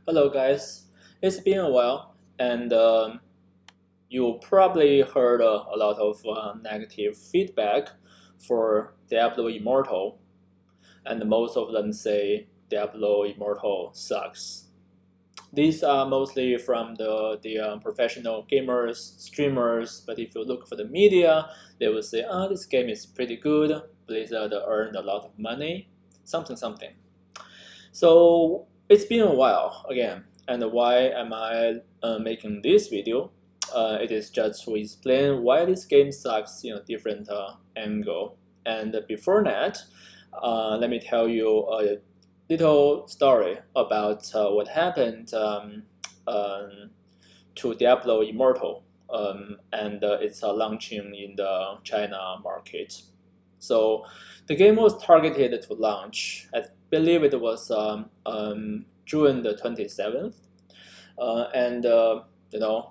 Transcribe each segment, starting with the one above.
Hello, guys. It's been a while, and you probably heard a lot of negative feedback for Diablo Immortal, and most of them say Diablo Immortal sucks. These are mostly from the professional gamers, streamers, but if you look for the media, they will say, this game is pretty good. Blizzard earned a lot of money, something, something. So it's been a while again, and why am I making this video? It is just to explain why this game sucks in a different angle. And before that, let me tell you a little story about what happened to Diablo Immortal, and it's launching in the China market. So the game was targeted to launch. I believe it was June the 27th, and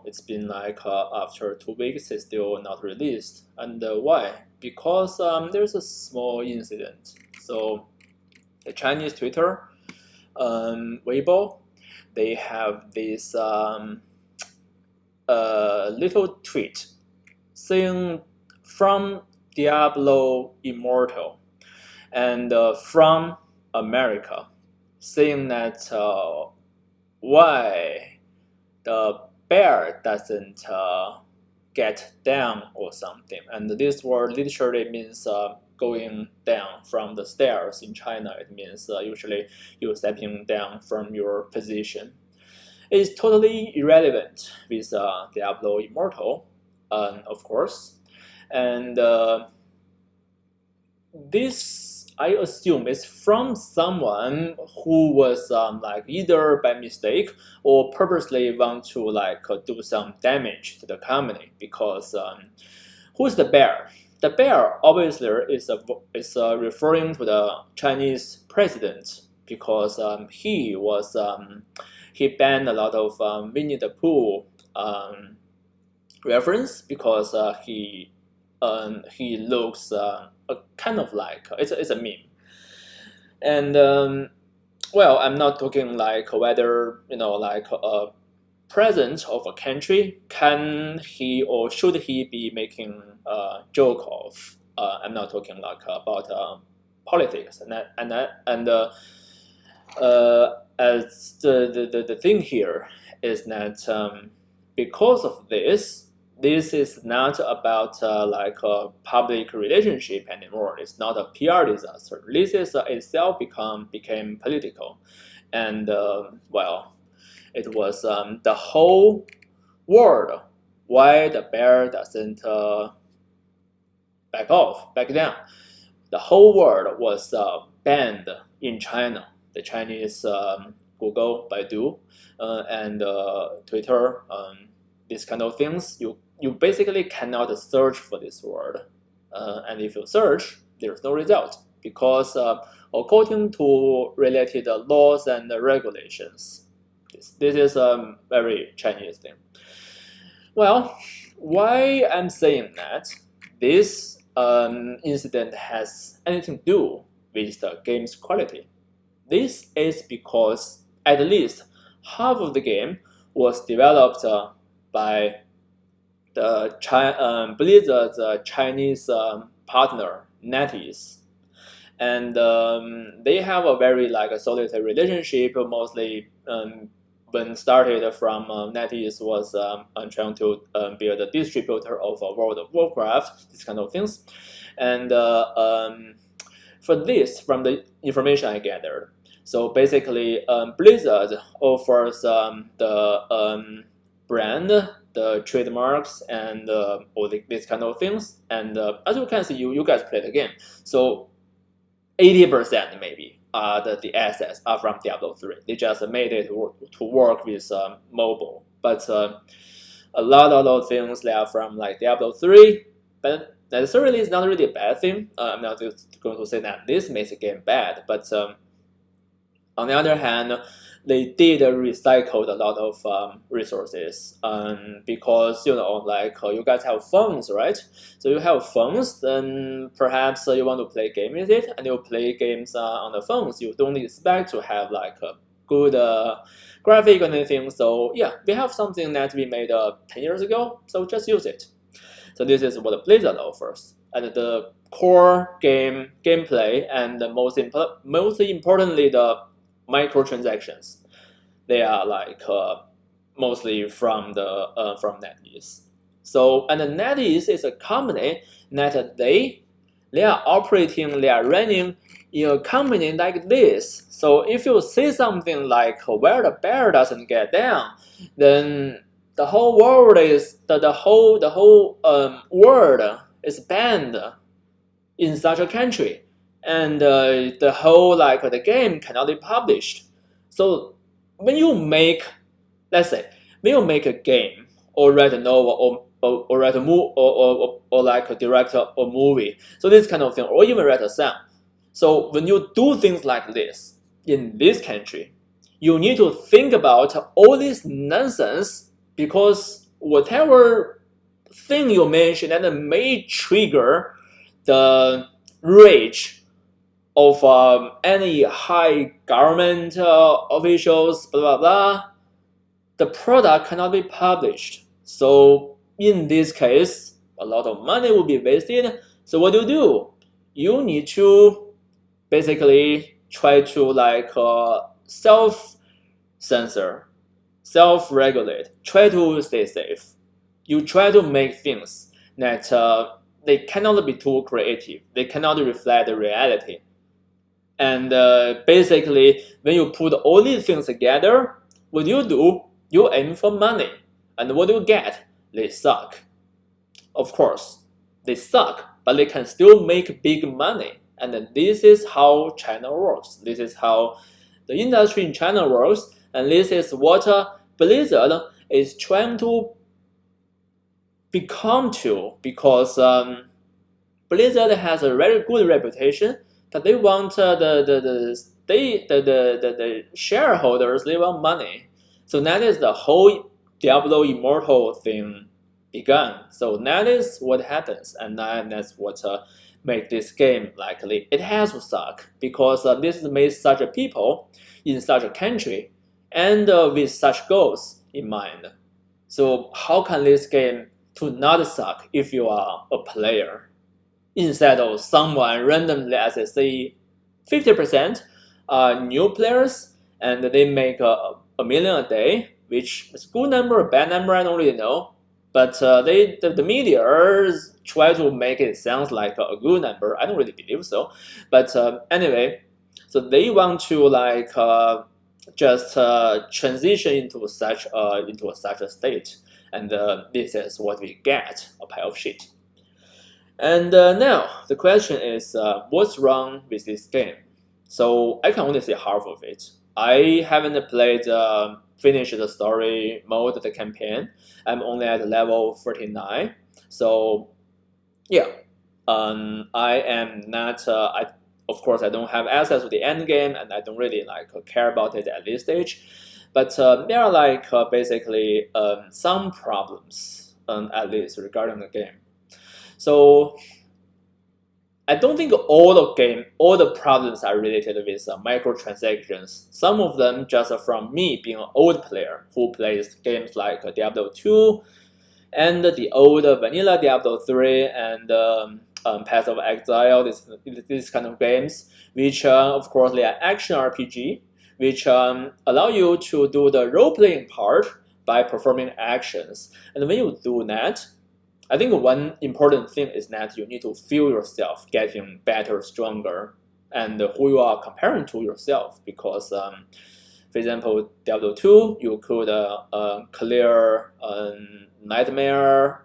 it's been like after 2 weeks, it's still not released. And why? Because there's a small incident. So the Chinese Twitter, Weibo, they have this little tweet saying from Diablo Immortal and from America, saying that why the bear doesn't get down or something. And this word literally means going down from the stairs in China. It means usually you're stepping down from your position. It is totally irrelevant with Diablo Immortal, of course. And this, I assume, is from someone who was like either by mistake or purposely want to do some damage to the company. Because who's the bear? The bear obviously is referring to the Chinese president, because he banned a lot of Winnie the Pooh reference, because he looks kind of like it's a meme. And well, I'm not talking like whether like a president of a country, can he or should he be making a joke of. I'm not talking like about politics as the thing here is that because of this is not about like a public relationship anymore. It's not a PR disaster. This is itself became political, and well, it was the whole world. Why the bear doesn't back down? The whole world was banned in China. The Chinese Google, Baidu, and Twitter, these kind of things. You basically cannot search for this word, and if you search, there's no result, because according to related laws and regulations, this is a very Chinese thing. Well, why I'm saying that this incident has anything to do with the game's quality? This is because at least half of the game was developed by the Blizzard's Chinese partner NetEase, and they have a very like a solitary relationship. Mostly when started from NetEase was trying to build a distributor of World of Warcraft, these kind of things, and for this, from the information I gathered, so basically Blizzard offers the brand, the trademarks, and all these kind of things. And as you can see, you guys play the game, so 80% maybe the assets are from Diablo 3. They just made it to work with mobile, but a lot of things that are from like Diablo 3, but necessarily it's not really a bad thing. I'm not just going to say that this makes the game bad, but on the other hand, they did recycle a lot of resources, because like you guys have phones, right? So you have phones, then perhaps you want to play game with it, and you play games on the phones. You don't expect to have like good graphic and anything. So yeah, we have something that we made 10 years ago, so just use it. So this is what Blizzard offers, and the core gameplay, and most importantly the microtransactions. They are like mostly from NetEase. So and NetEase is a company that they are operating, they are running in a company like this. So if you say something like where the bear doesn't get down, then the whole world is the whole world is banned in such a country, and the whole like the game cannot be published. So when you make, let's say, when you make a game or write a novel or write a movie or like a director or movie, so this kind of thing, or even write a song. So when you do things like this in this country, you need to think about all this nonsense, because whatever thing you mention that may trigger the rage of any high government officials, blah blah blah, the product cannot be published. So in this case, a lot of money will be wasted. So what do? You need to basically try to like self censor, self regulate, try to stay safe. You try to make things that they cannot be too creative, they cannot reflect the reality. And basically, when you put all these things together, what do? You aim for money. And what do you get? They suck. Of course, they suck, but they can still make big money. And this is how China works. This is how the industry in China works. And this is what Blizzard is trying to become to, because Blizzard has a very good reputation that they want the shareholders, they want money. So that is the whole Diablo Immortal thing begun. So that is what happens, and that's what make this game likely. It has to suck, because this is made such a people in such a country and with such goals in mind. So how can this game to not suck if you are a player? Instead of someone randomly, as I say, 50% new players, and they make a million a day, which is a good number, a bad number, I don't really know. But the media try to make it sound like a good number. I don't really believe so. But anyway, so they want to like just transition into such a state, and this is what we get, a pile of shit. And now the question is, what's wrong with this game? So I can only say half of it. I haven't played, finished the story mode, the campaign. I'm only at level 49. So yeah, I am not. Of course, I don't have access to the end game, and I don't really like care about it at this stage. But there are like basically some problems, at least regarding the game. So I don't think all the problems are related with microtransactions. Some of them just from me being an old player who plays games like Diablo 2 and the old vanilla Diablo 3 and Path of Exile, this kind of games, which of course they are action RPG, which allow you to do the role-playing part by performing actions. And when you do that, I think one important thing is that you need to feel yourself getting better, stronger, and who you are comparing to yourself. Because, for example, Diablo 2, you could clear Nightmare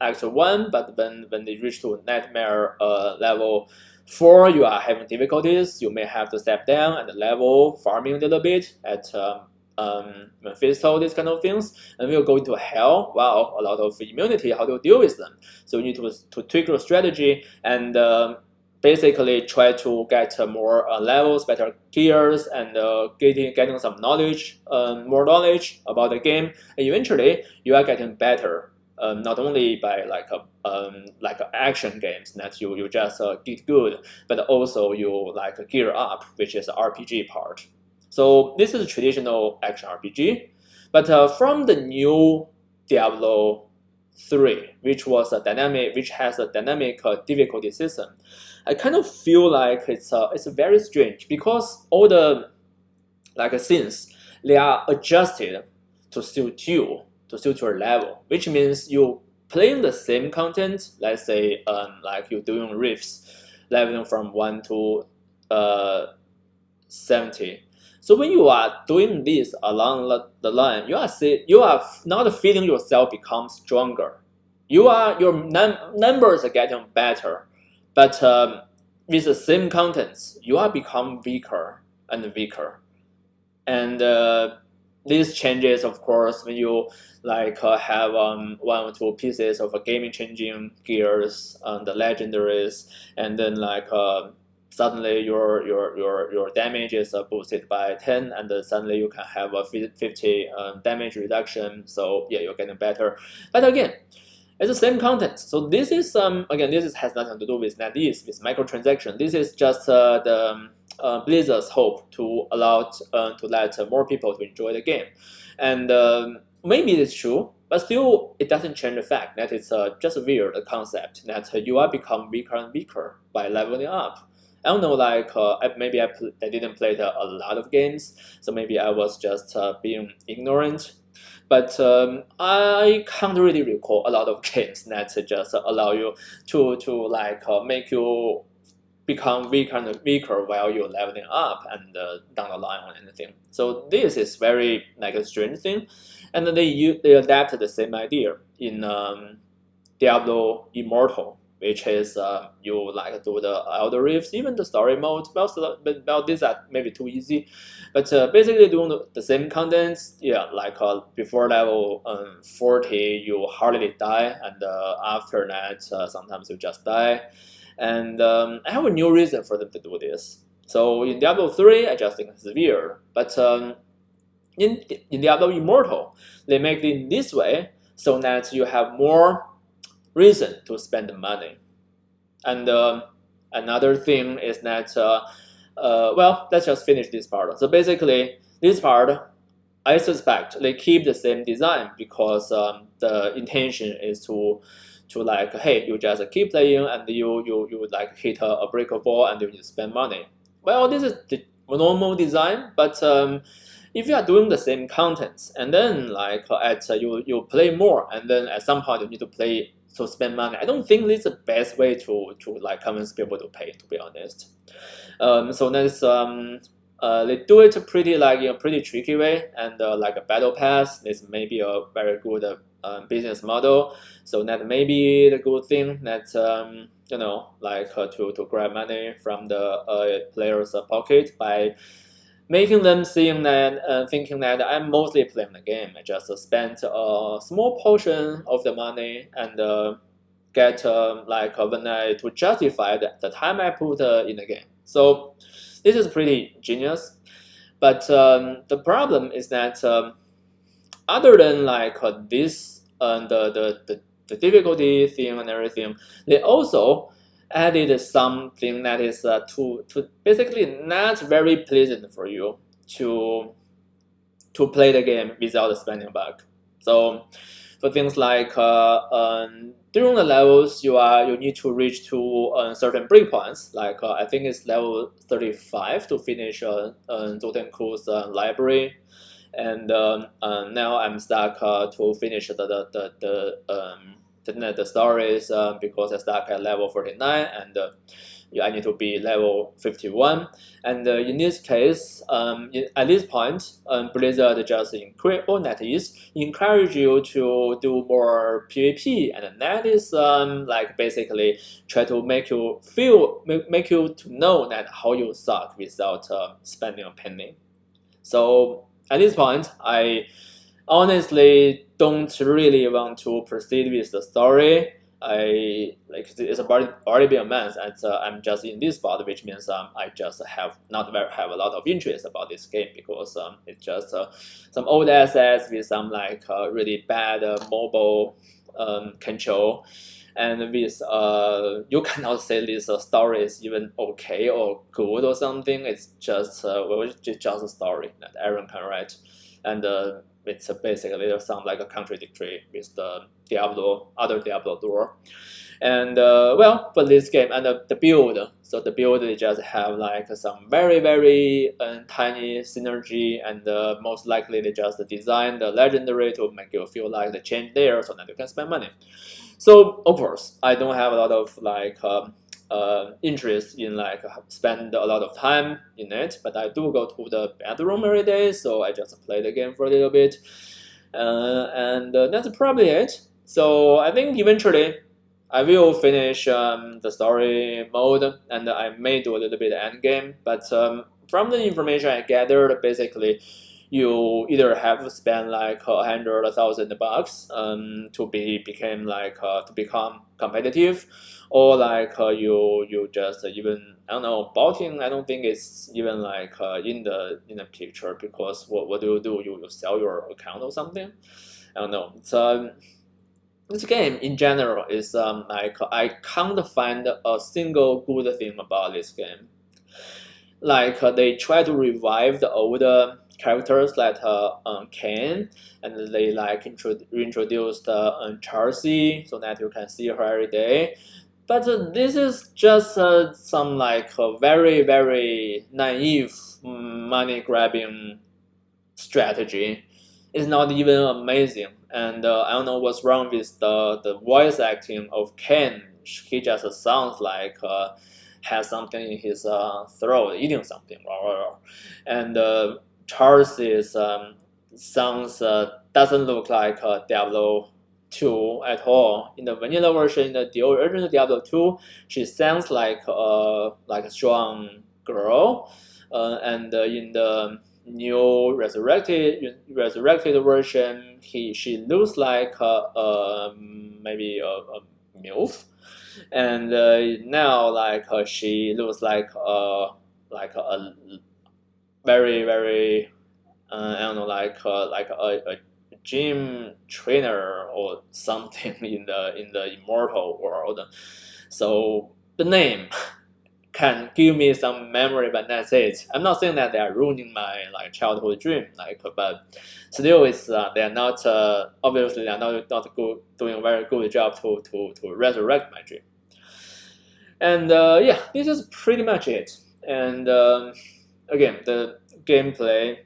Act 1, but when they reach to Nightmare level 4, you are having difficulties. You may have to step down and level, farming a little bit at Mephisto, these kind of things, and we'll go into hell. Wow, a lot of immunity. How do you deal with them? So you need to tweak your strategy and basically try to get more levels, better gears, and getting some knowledge, more knowledge about the game. And eventually, you are getting better. Not only by like action games that you just get good, but also you like gear up, which is the RPG part. So this is a traditional action RPG, but from the new Diablo 3, which has a dynamic difficulty system, I kind of feel like it's very strange because all the scenes, they are adjusted to suit you, to suit your level, which means you playing the same content. Let's say like you're doing rifts, leveling from 1 to 70. So when you are doing this along the line, you are not feeling yourself become stronger. Your numbers are getting better, but with the same contents, you are become weaker and weaker. And these changes, of course, when you have one or two pieces of a gaming changing gears, the legendaries, and then suddenly your damage is boosted by 10, and suddenly you can have a 50 damage reduction. So yeah, you're getting better. But again, it's the same content. So this is again, has nothing to do with NetEase, with microtransaction. This is just the Blizzard's hope to let more people to enjoy the game, and maybe it's true, but still it doesn't change the fact that it's just a weird concept that you are become weaker and weaker by leveling up. I don't know, maybe I didn't play a lot of games, so maybe I was just being ignorant. But I can't really recall a lot of games that just allow you to make you become weaker and weaker while you're leveling up and down the line or anything. So this is very a strange thing, and then they adapted the same idea in Diablo Immortal, which is you do the Elder Rifts, even the story mode. Well, these are maybe too easy, but basically doing the same contents. Yeah, before level 40, you hardly die, and after that, sometimes you just die. And I have a new reason for them to do this. So in Diablo 3, I just think it's weird, but in Diablo Immortal, they make it this way so that you have more reason to spend the money. And another thing is that, well, let's just finish this part. So basically, this part, I suspect they keep the same design because the intention is to hey, you just keep playing and you hit a brick wall and you spend money. Well, this is the normal design, but if you are doing the same contents and then you play more and then at some point you need to play to spend money, I don't think this is the best way to convince people to pay, to be honest. So that's they do it pretty pretty tricky way, and like a battle pass is maybe a very good business model. So that may be the good thing that to grab money from the player's pocket by making them thinking that I'm mostly playing the game. I just spent a small portion of the money and get to justify the time I put in the game. So this is pretty genius. But the problem is that other than this the difficulty thing and everything, they also added something that is to basically not very pleasant for you to play the game without spending buck. So for things during the levels, you need to reach to certain breakpoints. I think it's level 35 to finish Zotenku's library, and now I'm stuck to finish the stories because I stuck at level 49 and I need to be level 51. And in this case, at this point, Blizzard just encourage you to do more PvP, and that is basically try to make you to know that how you suck without spending a penny. So at this point, I honestly don't really want to proceed with the story. It's already been a month, and I'm just in this spot, which means I just have a lot of interest about this game because it's just some old assets with some really bad mobile control, and with you cannot say this story is even okay or good or something. It's just just a story that everyone can write, and it's basically it sounds like a contradictory with the other Diablo lore. And well, for this game and the build, so the build they just have like some very tiny synergy, and most likely they just design the legendary to make you feel like the change there, so that you can spend money. So of course, I don't have a lot of like interest in like spend a lot of time in it, but I do go to the bedroom every day, so I just play the game for a little bit, and that's probably it. So I think eventually I will finish the story mode, and I may do a little bit of end game. But from the information I gathered, basically, you either have to spend like $100,000 to become competitive, or like you just even I don't know bouting. I don't think it's even like in the picture, because what do? You sell your account or something? I don't know. It's this game in general is like I can't find a single good thing about this game. Like they try to revive the older characters like Kane, and they like reintroduced Chelsea so that you can see her every day. But this is just some like very naive money grabbing strategy. It's not even amazing, and I don't know what's wrong with the voice acting of Ken. He just sounds like has something in his throat, eating something, and Charles is sounds doesn't look like Diablo 2 at all. In the vanilla version, the original Diablo 2, she sounds like a strong girl, and in the new resurrected version, she looks like maybe a MILF, and now like she looks like a very I don't know like a gym trainer or something in the Immortal world. So the name can give me some memory, but that's it. I'm not saying that they are ruining my like childhood dream, like, but still, it's they are not obviously they are not doing a very good job to resurrect my dream. And yeah, this is pretty much it. And again, the gameplay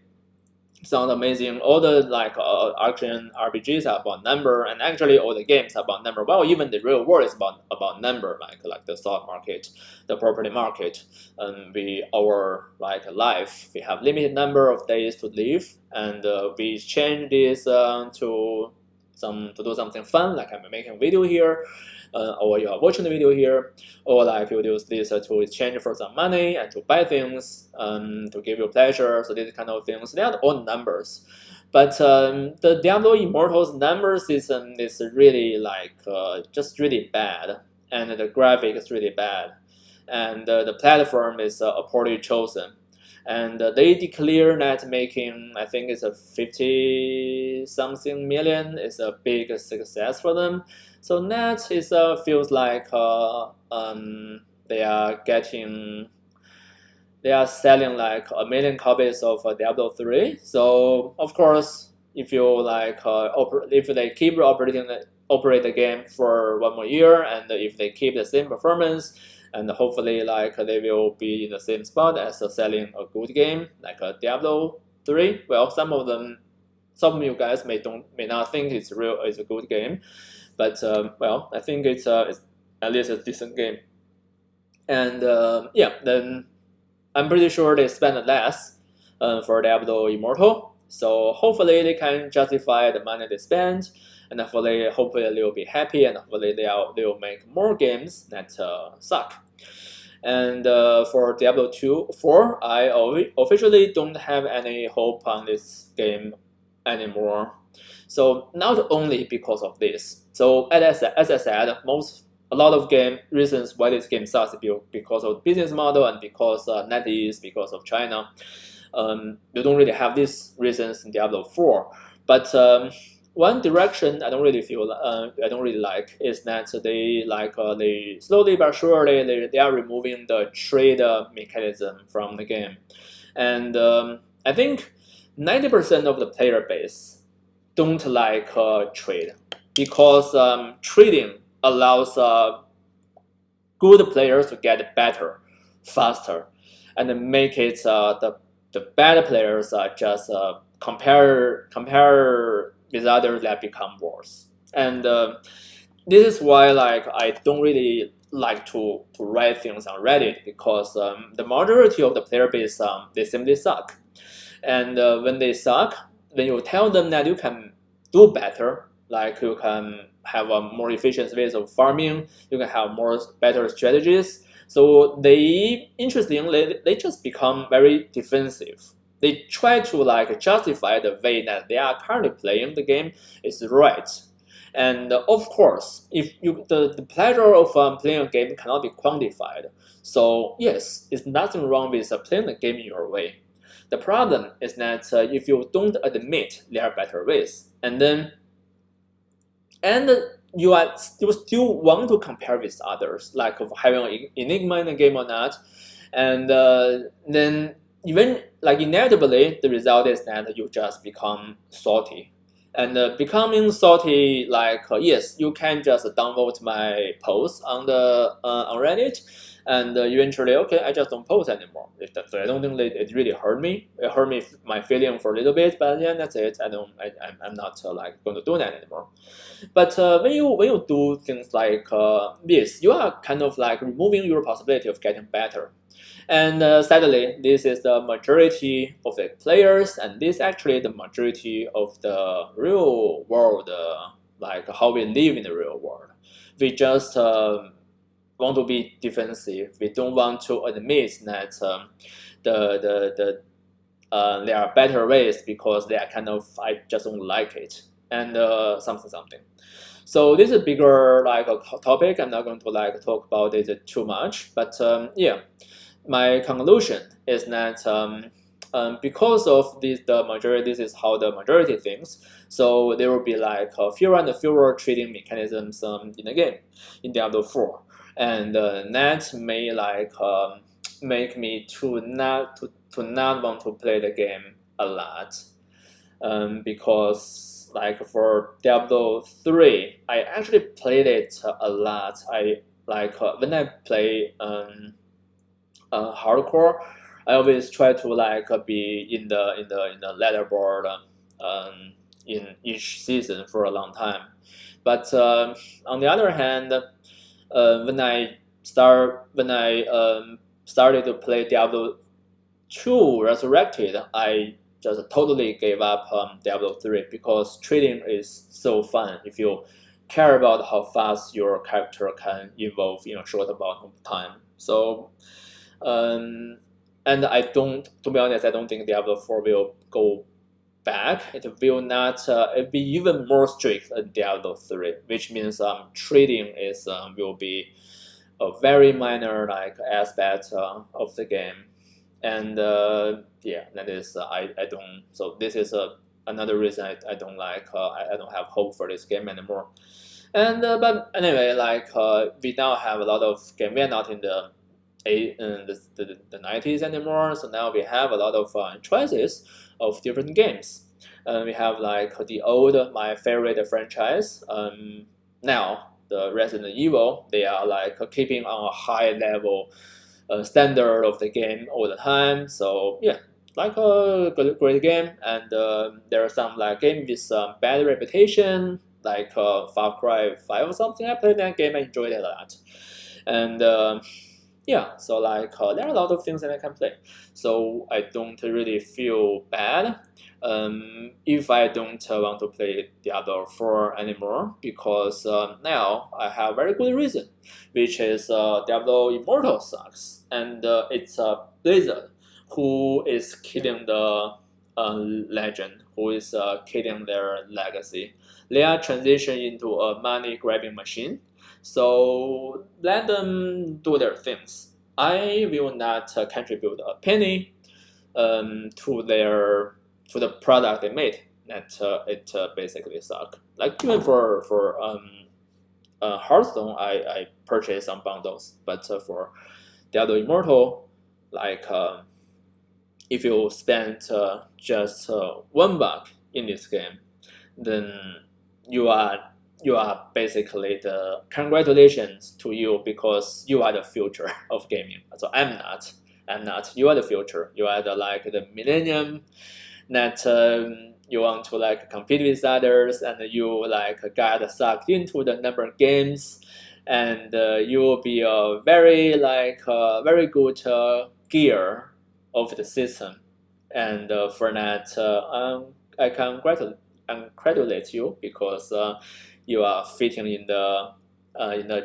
sound amazing. All the like action RPGs are about number, and actually all the games are about number. Well, even the real world is about number, like the stock market, the property market, and our like life. We have limited number of days to live, and we exchange this to do something fun, like I'm making a video here. Or you are watching the video here, or like you use this to exchange for some money and to buy things, to give you pleasure. So these kind of things, they are all numbers. But the Diablo Immortal's number system is really like just really bad, and the graphic is really bad, and the platform is poorly chosen. And they declare that making, I think it's a 50 something million is a big success for them. So that is feels like they are selling like 1 million copies of Diablo 3. So of course, if you like if they keep operate the game for 1 more year, and if they keep the same performance, and hopefully like they will be in the same spot as selling a good game like Diablo 3. Well, some of you guys may not think it's a good game, but well, I think it's at least a decent game. And yeah, then I'm pretty sure they spent less for Diablo Immortal, so hopefully they can justify the money they spent, and hopefully they will be happy, and hopefully they will make more games that suck. And for Diablo 4, I officially don't have any hope on this game anymore. So not only because of this. So as I said, a lot of reasons why this game sucks because of business model, and because NetEase, because of China. You don't really have these reasons in Diablo 4. But one direction I don't really feel I don't really like is that they slowly but surely they are removing the trade mechanism from the game, and I think 90% of the player base don't like trade because trading allows good players to get better faster, and make it the bad players just compare with others that become worse. And this is why I don't really like to write things on Reddit because the majority of the player base they simply suck. And when they suck, when you tell them that you can do better, like you can have a more efficient ways of farming, you can have more better strategies. So they interestingly they just become very defensive. They try to justify the way that they are currently playing the game is right. And of course, if you the pleasure of playing a game cannot be quantified. So yes, it's nothing wrong with playing the game in your way. The problem is that if you don't admit there are better ways, and you still want to compare with others, like of having an enigma in the game or not, and then even inevitably the result is that you just become salty. And becoming salty, yes, you can just downvote my post on the on Reddit, and eventually, okay, I just don't post anymore. I don't think that it really hurt me. It hurt me my feeling for a little bit, but yeah, that's it. I'm not going to do that anymore. But when you do things like this, you are kind of removing your possibility of getting better. And sadly, this is the majority of the players, and this actually the majority of the real world, how we live in the real world. We just want to be defensive. We don't want to admit that there are better ways because they are kind of I just don't like it, and something. So this is a bigger a topic. I'm not going to talk about it too much, but yeah, my conclusion is that because of the majority, this is how the majority thinks. So there will be fewer and fewer trading mechanisms in the game in Diablo 4, and that may make me to not want to play the game a lot, because for Diablo 3, I actually played it a lot. I when I play hardcore, I always try to be in the leaderboard in each season for a long time. But on the other hand, when I started to play Diablo 2 Resurrected, I just totally gave up Diablo 3 because trading is so fun if you care about how fast your character can evolve in a short amount of time. So, and to be honest, I don't think Diablo 4 will go back. It will not. It'll be even more strict than Diablo 3, which means trading will be a very minor aspect of the game. And yeah, that is I don't. So this is another reason I don't I don't have hope for this game anymore. And but anyway, we now have a lot of game. We are not in the the 90s anymore. So now we have a lot of choices of different games. We have the old my favorite franchise. Now the Resident Evil, they are keeping on a high level standard of the game all the time. So yeah, a great game. And there are some game with bad reputation, Far Cry 5 or something. I played that game, I enjoyed it a lot. And yeah, so there are a lot of things that I can play. So I don't really feel bad if I don't want to play Diablo 4 anymore, because now I have very good reason, which is Diablo Immortal sucks, and it's Blizzard who is killing the legend, who is killing their legacy. They are transitioning into a money grabbing machine. So let them do their things. I will not contribute a penny to the product they made. that it basically suck. Like even for Hearthstone, I purchased some bundles, but for Diablo Immortal, like if you spend just $1 in this game, then you are you are basically the congratulations to you because you are the future of gaming. So I'm not. I'm not. You are the future. You are the like the millennium that you want to like compete with others, and you like got sucked into the number of games, and you will be a very like very good gear of the system, and for that I congratulate you because you are fitting in the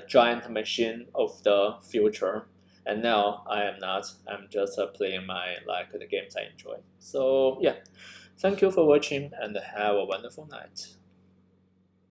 giant machine of the future. And now I am not. I'm just playing my like the games I enjoy. So yeah, thank you for watching and have a wonderful night.